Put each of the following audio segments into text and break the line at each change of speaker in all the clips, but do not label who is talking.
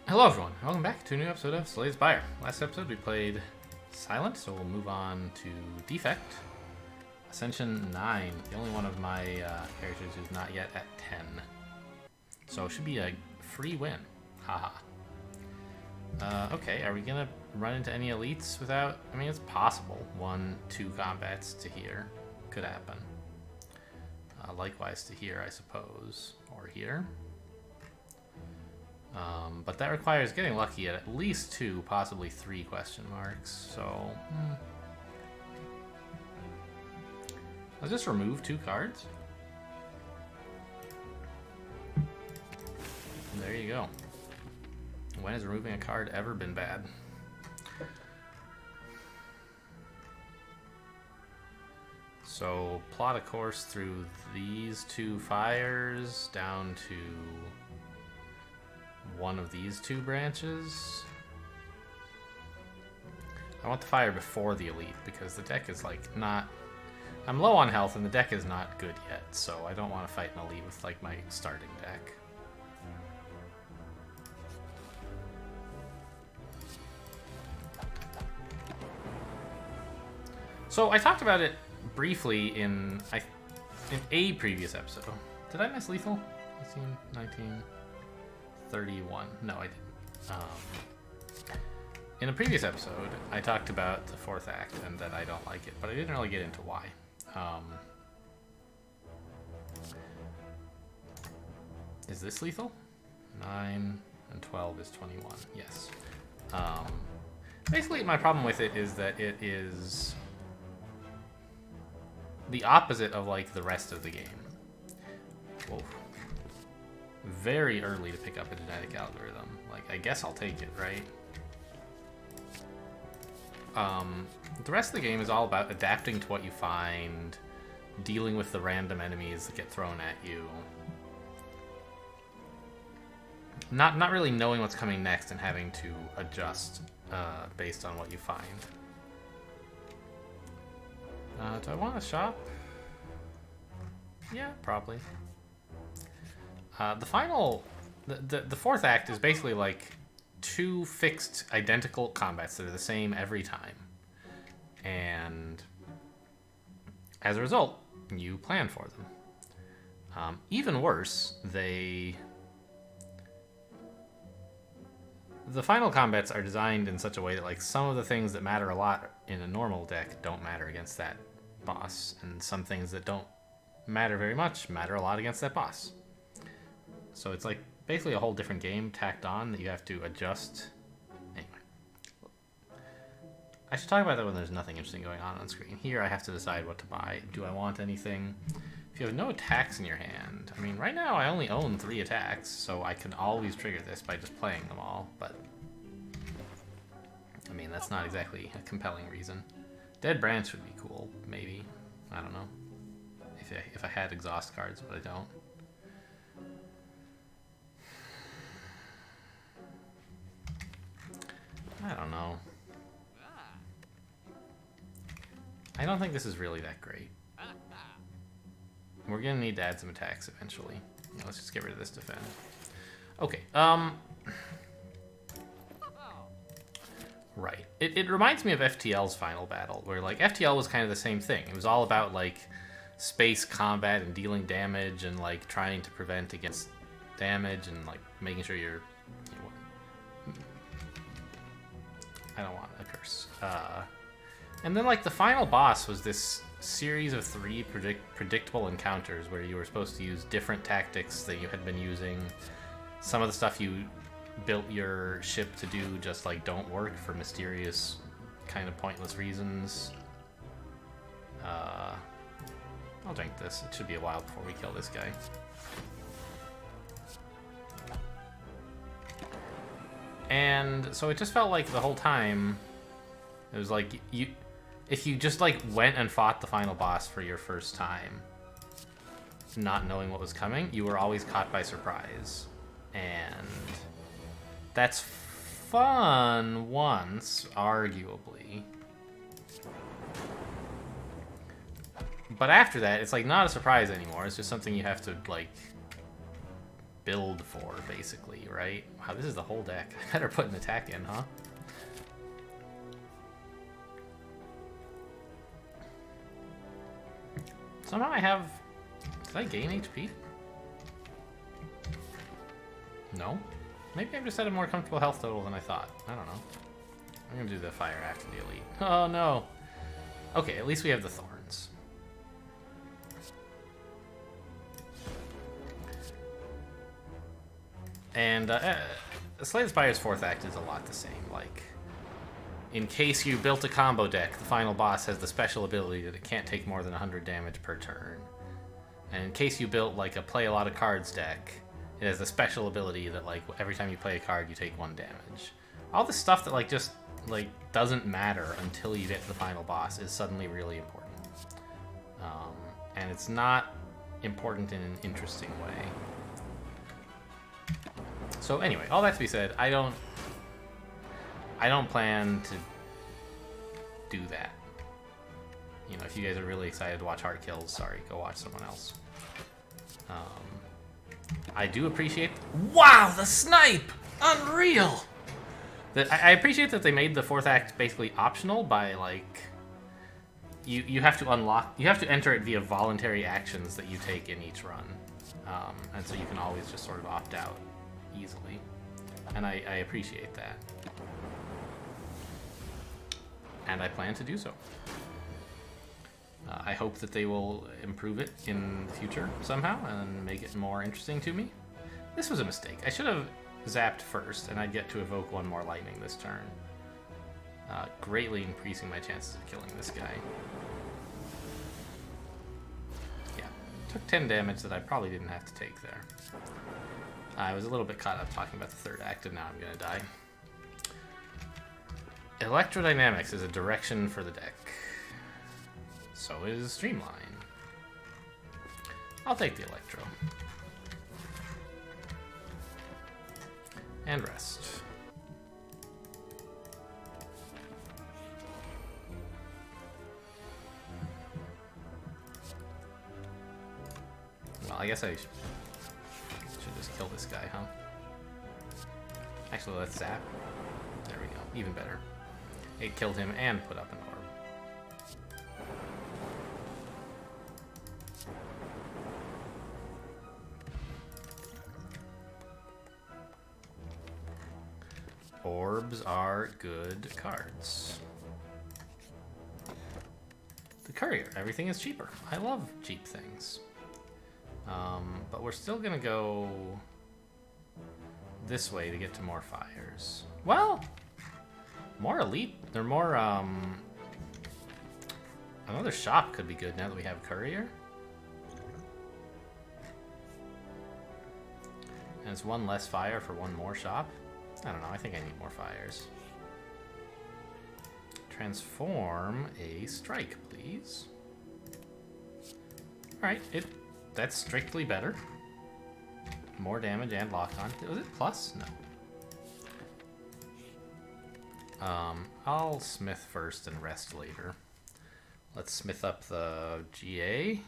Hello everyone, welcome back to a new episode of Spire. Last episode we played Silent, so we'll move on to Defect. Ascension 9, the only one of my characters who's not yet at 10. So it should be a free win. Haha. Okay, are we gonna run into any elites without... I mean, it's possible. 1-2 combats to here. Could happen. Likewise to here, I suppose. Or here. But that requires getting lucky at least 2, possibly 3 question marks. So, I'll just remove 2 cards. There you go. When has removing a card ever been bad? So, plot a course through these 2 fires down to one of these 2 branches. I want the fire before the elite because the deck is like not... I'm low on health and the deck is not good yet, so I don't want to fight an elite with like my starting deck. So I talked about it briefly in a previous episode. Did I miss lethal? 18, 19... 31. No, I didn't. In a previous episode, I talked about the 4th act and that I don't like it, but I didn't really get into why. Is this lethal? 9 and 12 is 21. Yes. Basically, my problem with it is that it is the opposite of like the rest of the game. Whoa. Very early to pick up a genetic algorithm. Like, I guess I'll take it, right? The rest of the game is all about adapting to what you find, dealing with the random enemies that get thrown at you. Not really knowing what's coming next and having to adjust based on what you find. Do I want to shop? Yeah, probably. The 4th act is basically like 2 fixed identical combats that are the same every time. And as a result, you plan for them. Even worse, the final combats are designed in such a way that like some of the things that matter a lot in a normal deck don't matter against that boss, and some things that don't matter very much matter a lot against that boss. So it's like basically a whole different game tacked on that you have to adjust. Anyway. I should talk about that when there's nothing interesting going on screen. Here I have to decide what to buy. Do I want anything? If you have no attacks in your hand, I mean, right now I only own 3 attacks, so I can always trigger this by just playing them all, but... I mean, that's not exactly a compelling reason. Dead Branch would be cool, maybe. I don't know. If I had exhaust cards, but I don't. I don't know. I don't think this is really that great. We're gonna need to add some attacks eventually. Let's just get rid of this defend. Okay, right. It reminds me of FTL's final battle, where like FTL was kind of the same thing. It was all about like space combat and dealing damage and like trying to prevent against damage and like making sure you're... I don't want a curse. And then, like, the final boss was this series of 3 predictable encounters where you were supposed to use different tactics that you had been using. Some of the stuff you built your ship to do just, like, don't work for mysterious, kind of pointless reasons. I'll drink this. It should be a while before we kill this guy. And so it just felt like the whole time, it was like, if you just like went and fought the final boss for your first time, not knowing what was coming, you were always caught by surprise. And that's fun once, arguably. But after that, it's like not a surprise anymore. It's just something you have to like build for, basically, right? Wow, this is the whole deck. I better put an attack in, huh? Somehow I have... Did I gain HP? No? Maybe I'm just at a more comfortable health total than I thought. I don't know. I'm gonna do the fire after the elite. Oh no! Okay, at least we have the thorns. And Slay the Spire's 4th act is a lot the same. Like, in case you built a combo deck, the final boss has the special ability that it can't take more than 100 damage per turn. And in case you built like a play a lot of cards deck, it has the special ability that like every time you play a card, you take 1 damage. All this stuff that like just like doesn't matter until you get to the final boss is suddenly really important. And it's not important in an interesting way. So anyway, all that to be said, I don't plan to do that. You know, if you guys are really excited to watch hard kills, sorry, go watch someone else. I do appreciate... Wow, the snipe! Unreal! I appreciate that they made the 4th act basically optional by, like... You have to unlock... You have to enter it via voluntary actions that you take in each run. And so you can always just sort of opt out easily. And I appreciate that. And I plan to do so. I hope that they will improve it in the future somehow and make it more interesting to me. This was a mistake. I should have zapped first, and I'd get to evoke 1 more lightning this turn. Greatly increasing my chances of killing this guy. Yeah, took 10 damage that I probably didn't have to take there. I was a little bit caught up talking about the 3rd act, and now I'm gonna die. Electrodynamics is a direction for the deck. So is Streamline. I'll take the Electro. And rest. Well, I guess I should just kill this guy, huh? Actually, let's zap. There we go. Even better. It killed him and put up an orb. Orbs are good cards. The Courier. Everything is cheaper. I love cheap things. But we're still gonna go this way to get to more fires. Well, more elite. They're more, another shop could be good now that we have Courier. And it's 1 less fire for 1 more shop. I don't know, I think I need more fires. Transform a strike, please. Alright, that's strictly better. More damage and lock on. Was it plus? No. I'll smith first and rest later. Let's smith up the GA.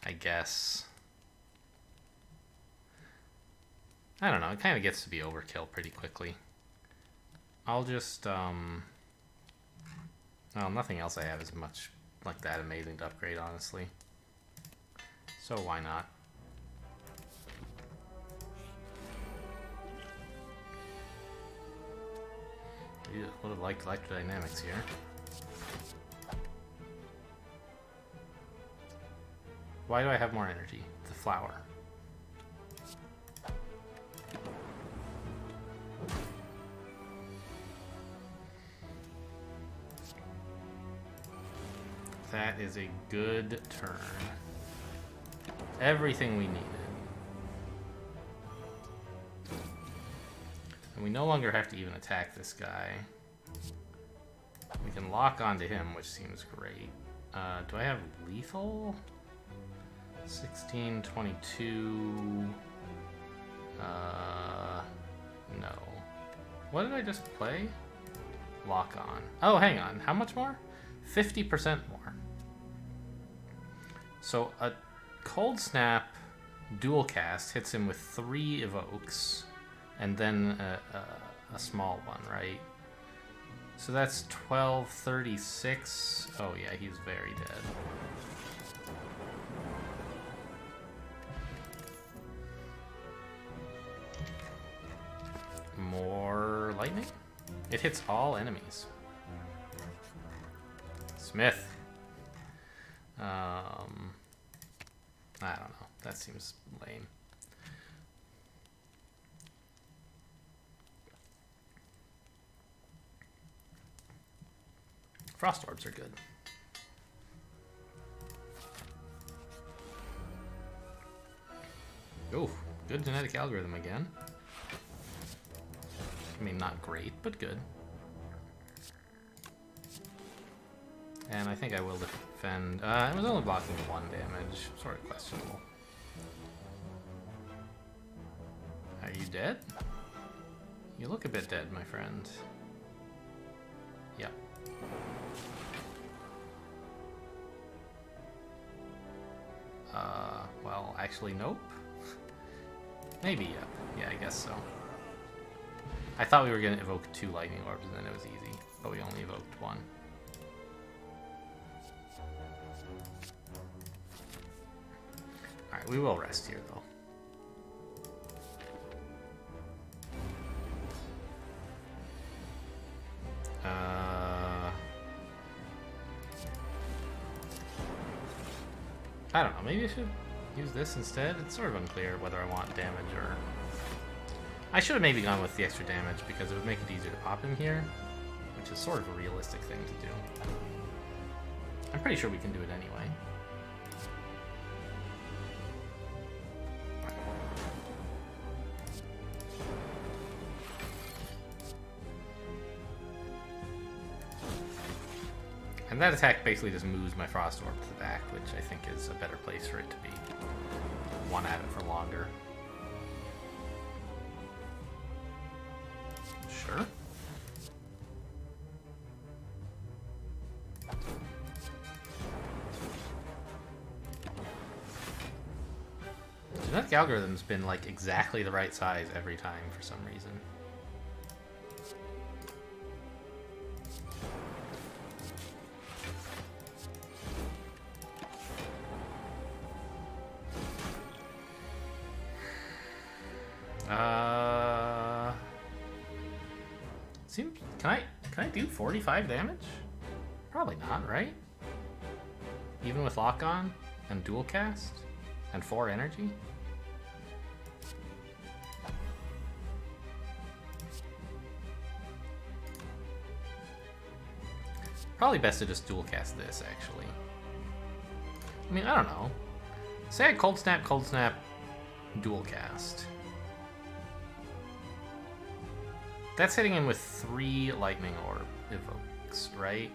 I guess. I don't know, it kind of gets to be overkill pretty quickly. I'll just, well, nothing else I have is much like that amazing to upgrade, honestly. So why not? Ew, would have liked electrodynamics here. Why do I have more energy? The flower. That is a good turn. Everything we needed. And we no longer have to even attack this guy. We can lock onto him, which seems great. Do I have lethal? 16, 22... no. What did I just play? Lock on. Oh, hang on. How much more? 50% more. So a Cold Snap dual cast hits him with 3 evokes, and then a small one, right? So that's 1236. Oh yeah, he's very dead. More lightning? It hits all enemies. Smith. I don't know. That seems lame. Frost orbs are good. Oh, good genetic algorithm again. I mean, not great, but good. And I think I will defend. It was only blocking 1 damage. Sort of questionable. Are you dead? You look a bit dead, my friend. Yep. Well, actually, nope. Maybe, yep. Yeah, I guess so. I thought we were going to evoke 2 lightning orbs and then it was easy, but we only evoked 1. Alright, we will rest here, though. I don't know, maybe I should use this instead? It's sort of unclear whether I want damage or... I should have maybe gone with the extra damage because it would make it easier to pop him here, which is sort of a realistic thing to do. I'm pretty sure we can do it anyway. And that attack basically just moves my Frost Orb to the back, which I think is a better place for it to be. One at it for longer. Sure. Genetic algorithm's been like exactly the right size every time for some reason. Seems can I do 45 damage? Probably not, right? Even with lock on and dual cast and 4 energy? Probably best to just dual cast this, actually. I mean, I don't know. Say I cold snap, dual cast. That's hitting him with 3 lightning orb evokes, right?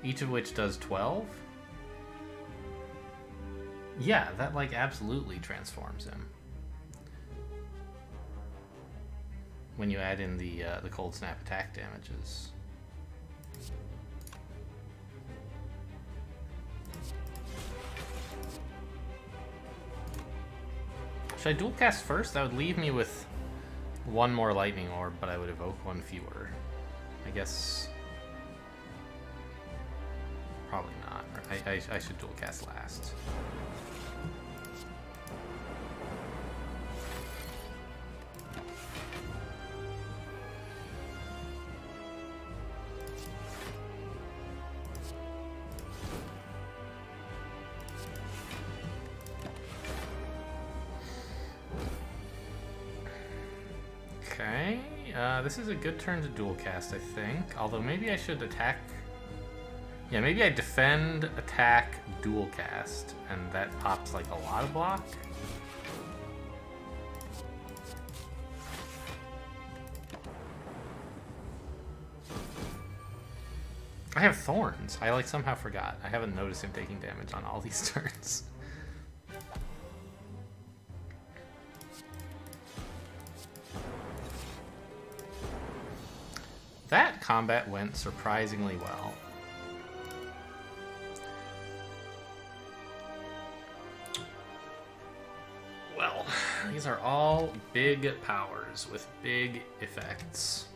Each of which does 12? Yeah, that like absolutely transforms him. When you add in the cold snap attack damages. Should I dual cast first? That would leave me with 1 more lightning orb, but I would evoke 1 fewer. I guess... Probably not. I should dual cast last. Okay, this is a good turn to dual cast, I think. Although maybe I should attack... Yeah, maybe I defend, attack, dual cast, and that pops like a lot of block. I have thorns. I like somehow forgot. I haven't noticed him taking damage on all these turns. That combat went surprisingly well. These are all big powers with big effects.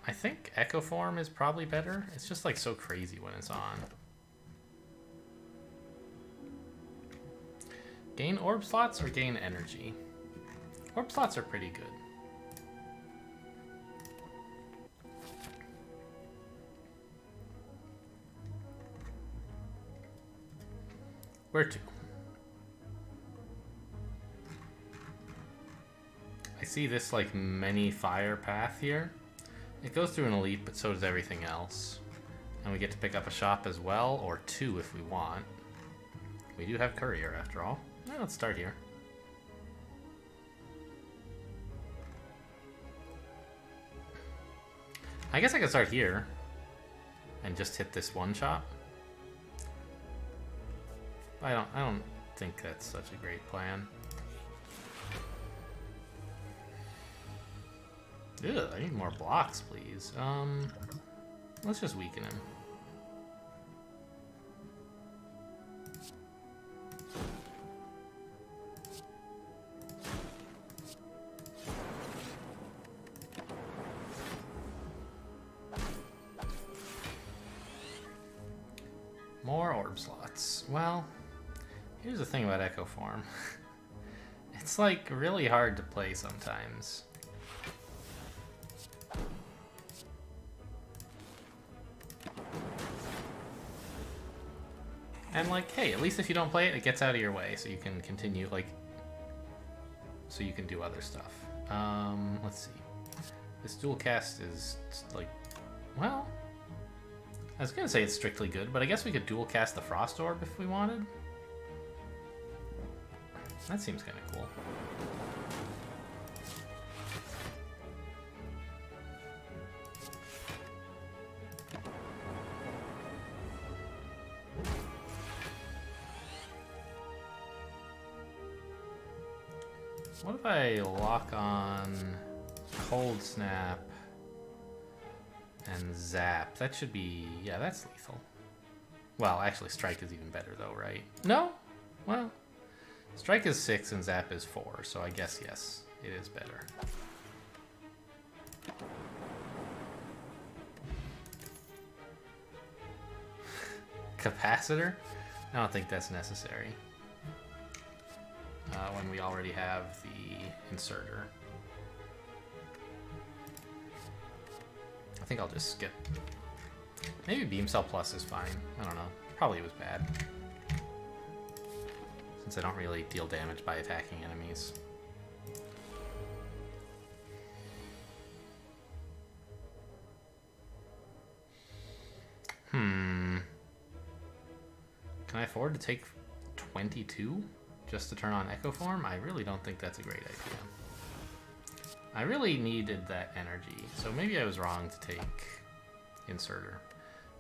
I think Echo Form is probably better. It's just like so crazy when it's on. Gain orb slots or gain energy? Orb slots are pretty good. Where to? I see this like many fire path here. It goes through an elite, but so does everything else. And we get to pick up a shop as well, or two if we want. We do have courier after all. Yeah, let's start here. I guess I could start here and just hit this one shop. I don't think that's such a great plan. Ew, I need more blocks, please. Let's just weaken him. More orb slots. Well, here's the thing about Echo Form. It's like really hard to play sometimes. And like, hey, at least if you don't play it, it gets out of your way, so you can continue, like, so you can do other stuff. Let's see. This dual cast is like, well, I was gonna say it's strictly good, but I guess we could dual cast the Frost Orb if we wanted. That seems kind of cool. What if I lock on Cold Snap and Zap? That should be... yeah, that's lethal. Well, actually, Strike is even better, though, right? No? Well, Strike is 6 and Zap is 4, so I guess, yes, it is better. Capacitor? I don't think that's necessary. When we already have the inserter. I think I'll just skip. Maybe Beam Cell Plus is fine. I don't know. Probably was bad. Since I don't really deal damage by attacking enemies. Can I afford to take 22? Just to turn on Echo Form? I really don't think that's a great idea. I really needed that energy, so maybe I was wrong to take Inserter.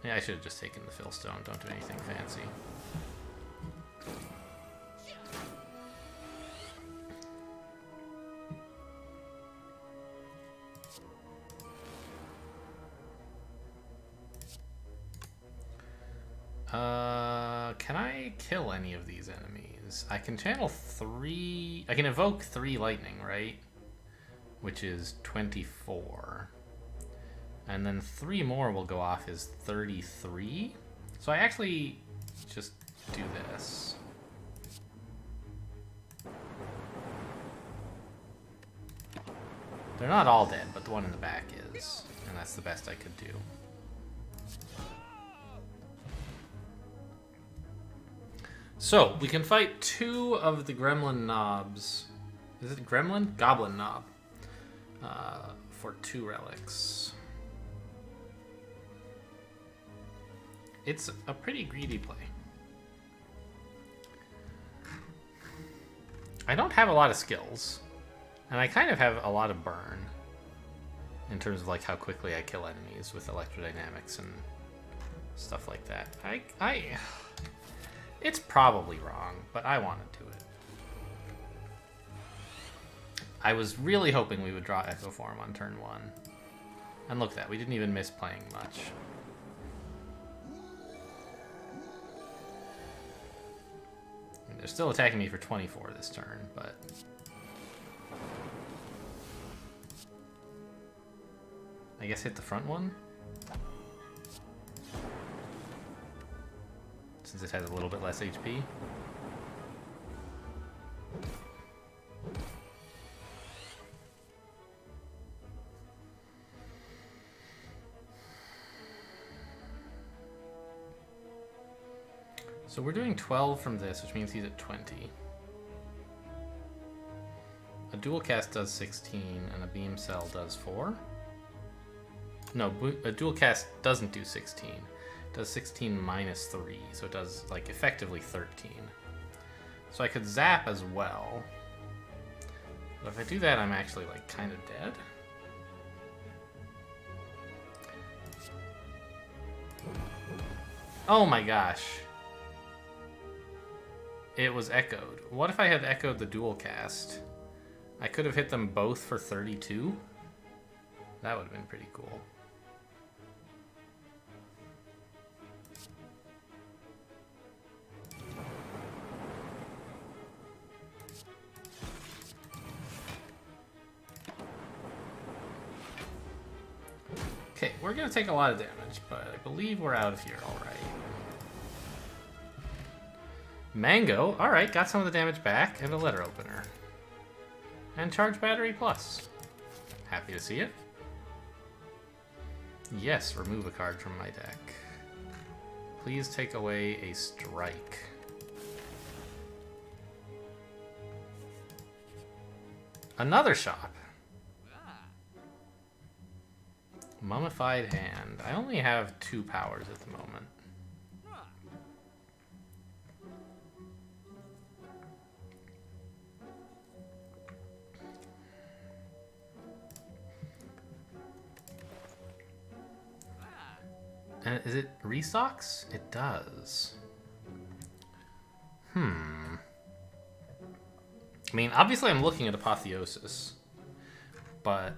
Yeah, I should have just taken the Fill Stone. Don't do anything fancy. Can I kill any of these enemies? I can channel 3... I can evoke 3 lightning, right? Which is 24. And then 3 more will go off is 33. So I actually just do this. They're not all dead, but the one in the back is. And that's the best I could do. So, we can fight 2 of the gremlin knobs. Is it gremlin? Goblin knob. For 2 relics. It's a pretty greedy play. I don't have a lot of skills. And I kind of have a lot of burn. In terms of like how quickly I kill enemies with electrodynamics and stuff like that. It's probably wrong, but I want to do it. I was really hoping we would draw Echo Form on turn 1. And look at that, we didn't even miss playing much. they're still attacking me for 24 this turn, but... I guess hit the front one? Since it has a little bit less HP. So we're doing 12 from this, which means he's at 20. A dual cast does 16, and a beam cell does 4. No, a dual cast doesn't do 16. It does 16 minus 3, so it does, like, effectively 13. So I could zap as well. But if I do that, I'm actually, like, kind of dead. Oh my gosh. It was echoed. What if I had echoed the dual cast? I could have hit them both for 32. That would have been pretty cool. Okay, we're gonna take a lot of damage, but I believe we're out of here all right. Mango, all right, got some of the damage back, and a letter opener. And charge battery plus. Happy to see it. Yes, remove a card from my deck. Please take away a strike. Another shop. Mummified hand. I only have 2 powers at the moment. And is it restocks? It does. I mean, obviously I'm looking at Apotheosis, but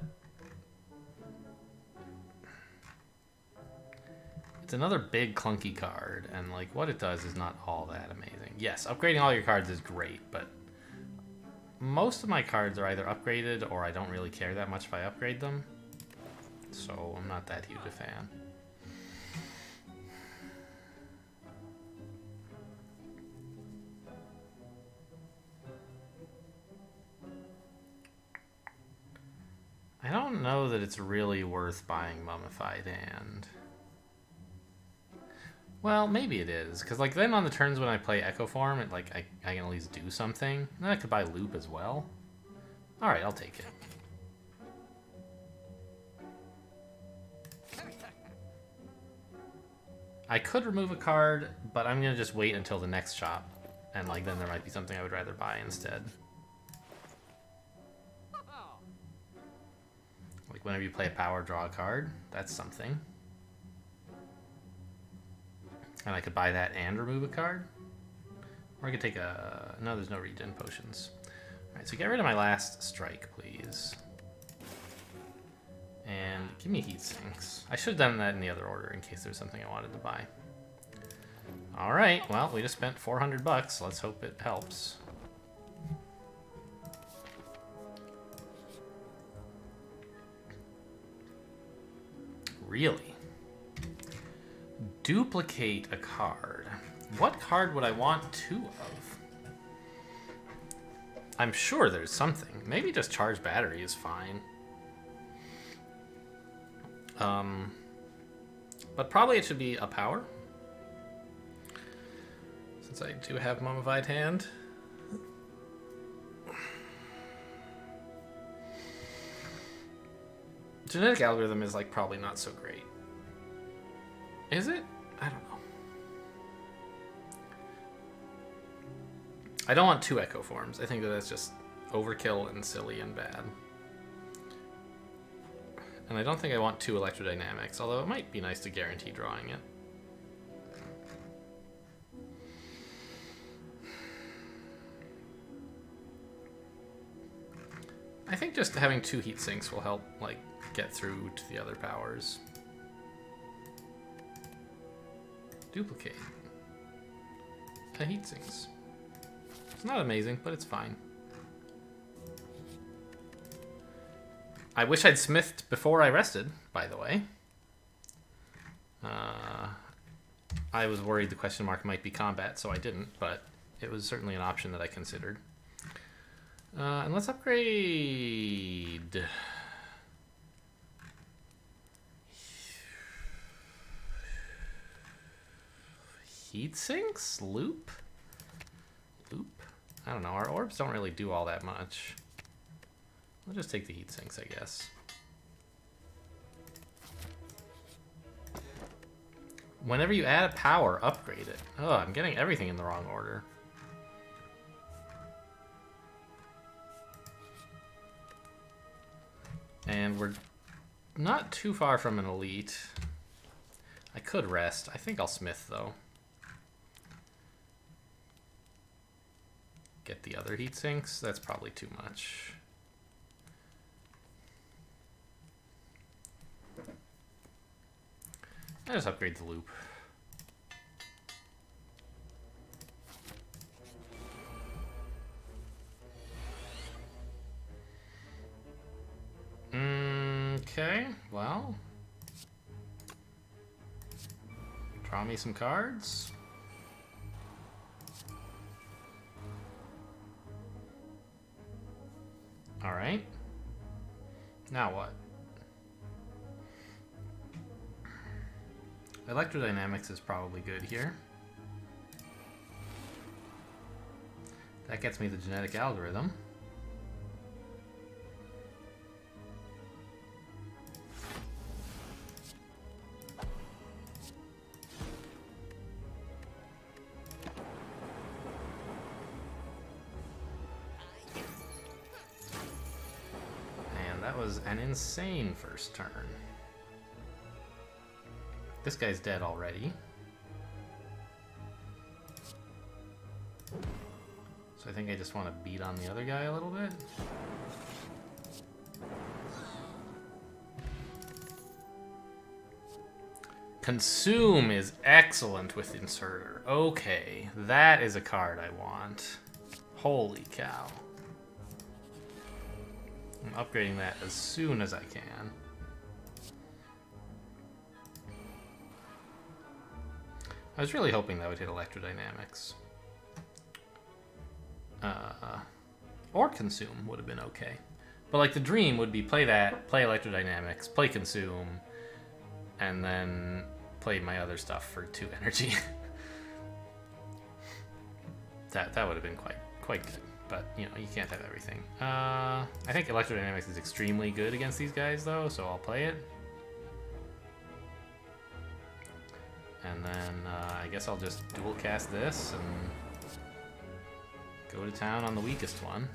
it's another big clunky card, and like what it does is not all that amazing. Yes, upgrading all your cards is great, but most of my cards are either upgraded or I don't really care that much if I upgrade them, so I'm not that huge a fan. I don't know that it's really worth buying Mummified Hand. Well, maybe it is, because like then on the turns when I play Echo Form, it like I can at least do something. And then I could buy Loop as well. All right, I'll take it. I could remove a card, but I'm gonna just wait until the next shop, and like then there might be something I would rather buy instead. Like whenever you play a power, draw a card. That's something. And I could buy that and remove a card. Or I could take a... No, there's no regen potions. Alright, so get rid of my last strike, please. And give me heat sinks. I should have done that in the other order in case there's something I wanted to buy. Alright, well, we just spent 400 bucks. Let's hope it helps. Really? Duplicate a card. What card would I want 2 of? I'm sure there's something. Maybe just charge battery is fine. But probably it should be a power. Since I do have Mummified Hand. Genetic algorithm is like probably not so great. Is it? I don't know. I don't want 2 Echo Forms. I think that that's just overkill and silly and bad. And I don't think I want 2 Electrodynamics, although it might be nice to guarantee drawing it. I think just having 2 heat sinks will help, like, get through to the other powers. Duplicate. A heat sinks. It's not amazing, but it's fine. I wish I'd smithed before I rested, by the way. I was worried the question mark might be combat, so I didn't, but it was certainly an option that I considered. And let's upgrade. Heat sinks? Loop? Loop? I don't know, our orbs don't really do all that much. I'll just take the heat sinks, I guess. Whenever you add a power, upgrade it. Oh, I'm getting everything in the wrong order. And we're not too far from an elite. I could rest. I think I'll smith, though. Get the other heat sinks? That's probably too much. I just upgrade the loop. Okay, well. Draw me some cards. Alright. Now what? Electrodynamics is probably good here. That gets me the genetic algorithm. And that was an insane first turn. This guy's dead already. So I think I just want to beat on the other guy a little bit. Consume is excellent with Inserter. Okay, that is a card I want. Holy cow. I'm upgrading that as soon as I can. I was really hoping that would hit Electrodynamics. Or Consume would have been okay. But like the dream would be play that, play Electrodynamics, play Consume, and then play my other stuff for 2 energy. that would have been quite good. But you know, you can't have everything. I think Electrodynamics is extremely good against these guys though, so I'll play it. And then I guess I'll just dual cast this and go to town on the weakest one.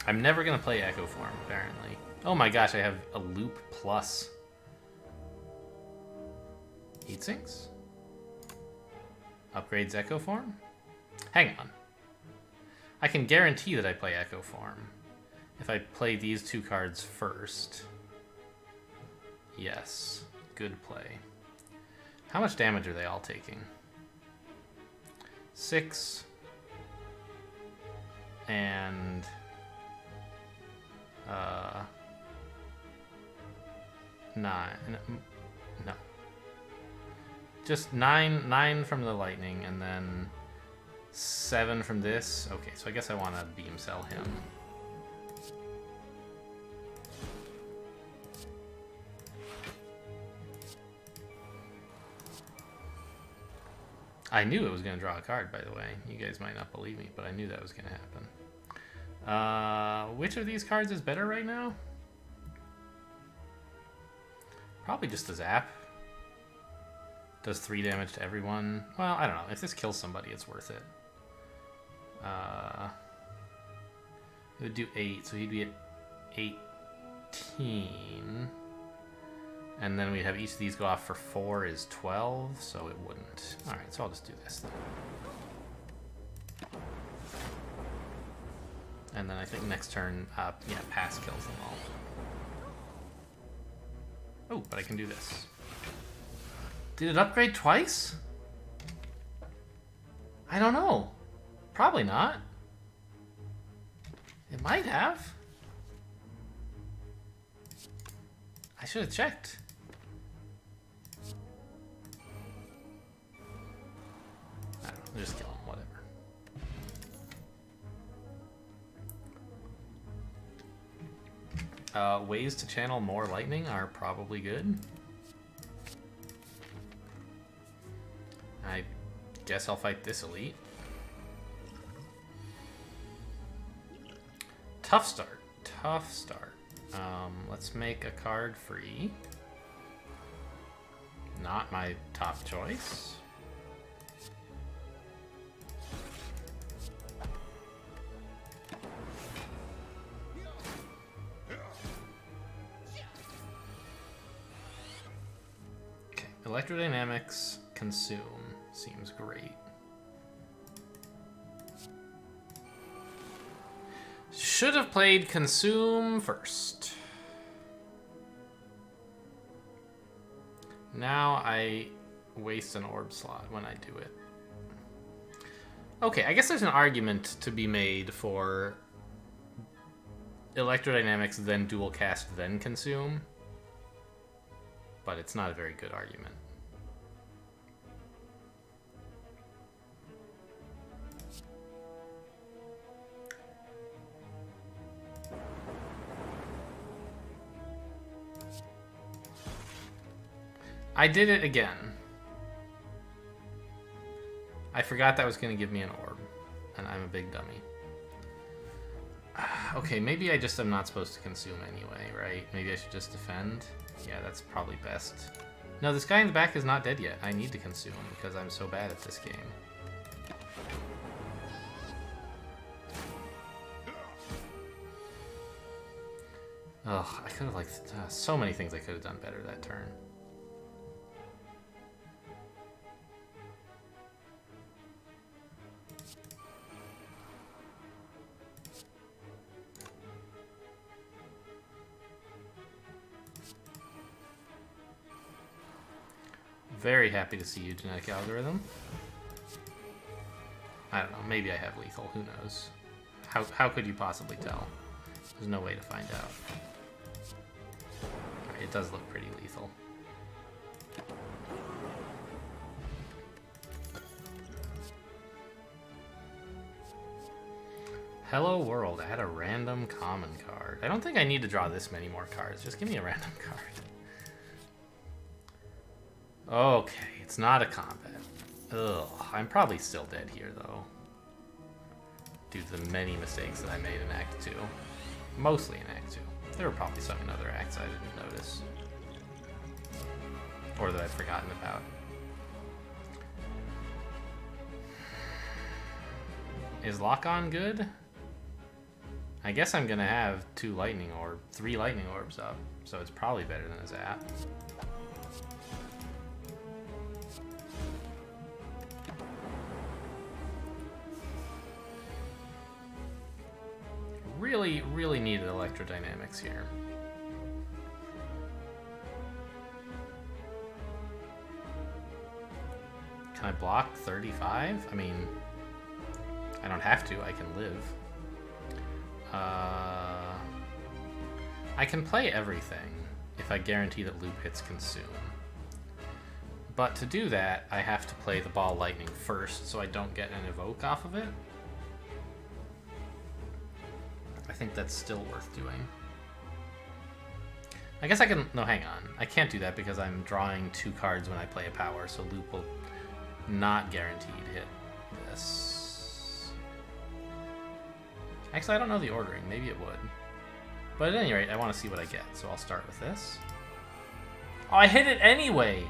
I'm never gonna play Echo Form, apparently. Oh my gosh, I have a loop plus. Heat sinks? Upgrades Echo Form? Hang on. I can guarantee that I play Echo Form if I play these 2 cards first. Yes, good play. How much damage are they all taking? 6 and 9. No. Just 9 from the lightning and then 7 from this. Okay, so I guess I want to beam cell him. I knew it was going to draw a card, by the way. You guys might not believe me, but I knew that was going to happen. Which of these cards is better right now? Probably just the Zap. Does 3 damage to everyone. Well, I don't know. If this kills somebody, it's worth it. It would do 8, so he'd be at 18. And then we'd have each of these go off for 4 is 12, so it wouldn't. Alright, so I'll just do this then. And then I think next turn, yeah, pass kills them all. Oh, but I can do this. Did it upgrade twice? I don't know. Probably not. It might have. I should have checked. I don't know. Just kill him. Whatever. Ways to channel more lightning are probably good. I guess I'll fight this elite. Tough start. Tough start. Let's make a card free. Not my top choice. Okay, electrodynamics consume seems great. Should have played consume first. Now I waste an orb slot when I do it. Okay, I guess there's an argument to be made for electrodynamics, then dual cast, then consume. But it's not a very good argument. I did it again. I forgot that was going to give me an orb, and I'm a big dummy. Okay, maybe I just am not supposed to consume anyway, right? Maybe I should just defend? Yeah, that's probably best. No, this guy in the back is not dead yet. I need to consume because I'm so bad at this game. Ugh, I could have, like, so many things I could have done better that turn. Very happy to see you, genetic algorithm. I don't know, maybe I have lethal, who knows? How could you possibly tell? There's no way to find out. Right, it does look pretty lethal. Hello world, add a random common card. I don't think I need to draw this many more cards, just give me a random card. Okay, it's not a combat. Ugh, I'm probably still dead here, though. Due to the many mistakes that I made in Act 2. Mostly in Act 2. There were probably some in other acts I didn't notice. Or that I've forgotten about. Is Lock-On good? I guess I'm gonna have 3 lightning orbs up, so it's probably better than a zap. Really needed electrodynamics here. Can I block 35? I mean, I don't have to, I can live. I can play everything if I guarantee that loop hits consume. But to do that, I have to play the ball lightning first so I don't get an evoke off of it. I think that's still worth doing. I guess I can... No, hang on. I can't do that because I'm drawing 2 cards when I play a power, so loop will not guaranteed hit this. Actually, I don't know the ordering. Maybe it would. But at any rate, I want to see what I get, so I'll start with this. Oh, I hit it anyway!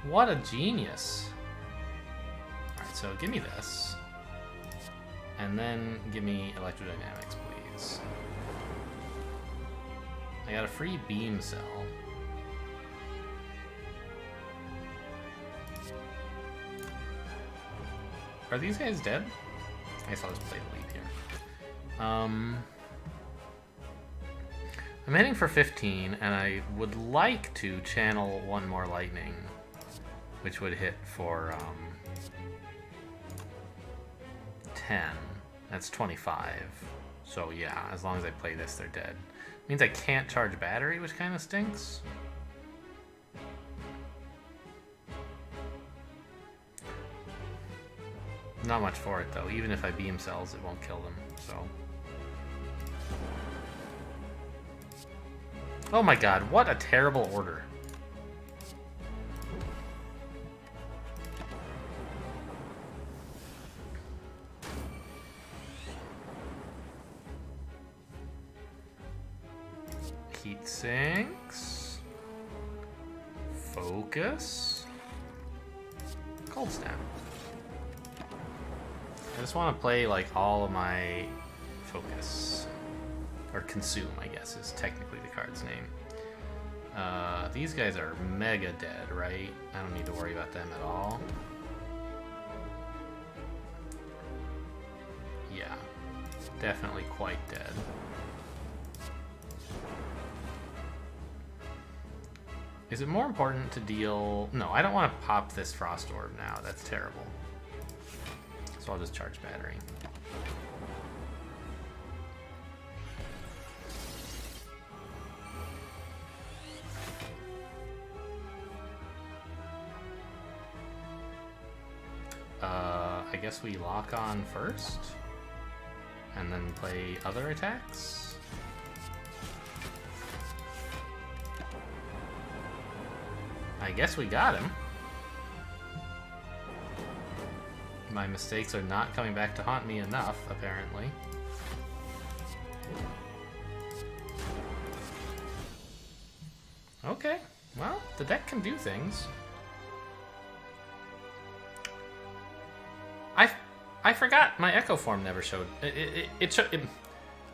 What a genius. Alright, so give me this. And then give me electrodynamics, please. I got a free beam cell. Are these guys dead? I guess I'll just play the lead here. I'm heading for 15, and I would like to channel 1 more lightning, which would hit for 10. That's 25. So yeah, as long as I play this, they're dead. Means I can't charge battery, which kind of stinks. Not much for it though. Even if I beam cells, it won't kill them. So. Oh my god, what a terrible order. Heat sinks. Focus. Cold snap. I just want to play like all of my focus. Or consume, I guess, is technically the card's name. These guys are mega dead, right? I don't need to worry about them at all. Yeah, definitely quite dead. Is it more important to deal... No, I don't want to pop this Frost Orb now. That's terrible. So I'll just charge battery. I guess we lock on first, and then play other attacks. I guess we got him. My mistakes are not coming back to haunt me enough, apparently. Okay, well, the deck can do things. I forgot my Echo Form never showed. I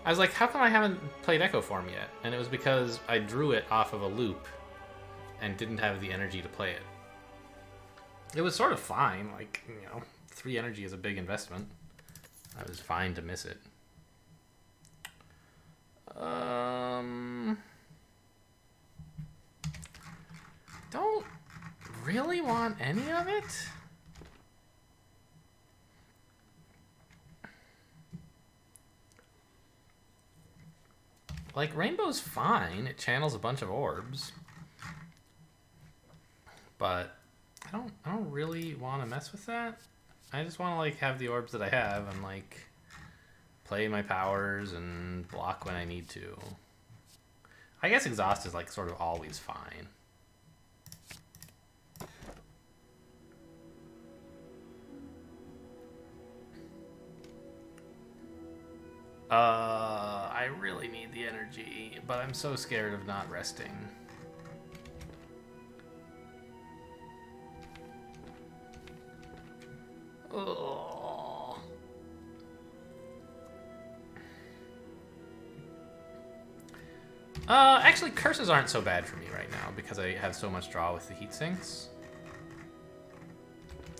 was like, how come I haven't played Echo Form yet? And it was because I drew it off of a loop and didn't have the energy to play it. It was sort of fine, like, you know, 3 energy is a big investment. I was fine to miss it. Don't really want any of it. Like, Rainbow's fine. It channels a bunch of orbs. But I don't really want to mess with that. I just want to, like, have the orbs that I have and, like, play my powers and block when I need to. I guess Exhaust is, like, sort of always fine. I really need the energy, but I'm so scared of not resting. Oh. Actually, curses aren't so bad for me right now because I have so much draw with the heat sinks.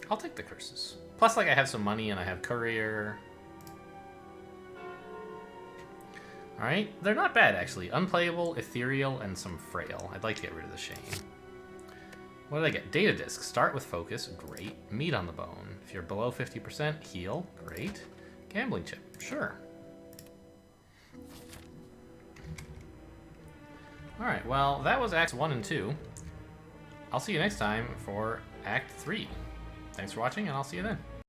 I'll take the curses. Plus, like, I have some money and I have courier. Alright, they're not bad, actually. Unplayable, ethereal, and some frail. I'd like to get rid of the shame. What did I get? Data disc. Start with focus. Great. Meat on the bone. If you're below 50%, heal. Great. Gambling chip. Sure. Alright, well, that was Acts 1 and 2. I'll see you next time for Act 3. Thanks for watching, and I'll see you then.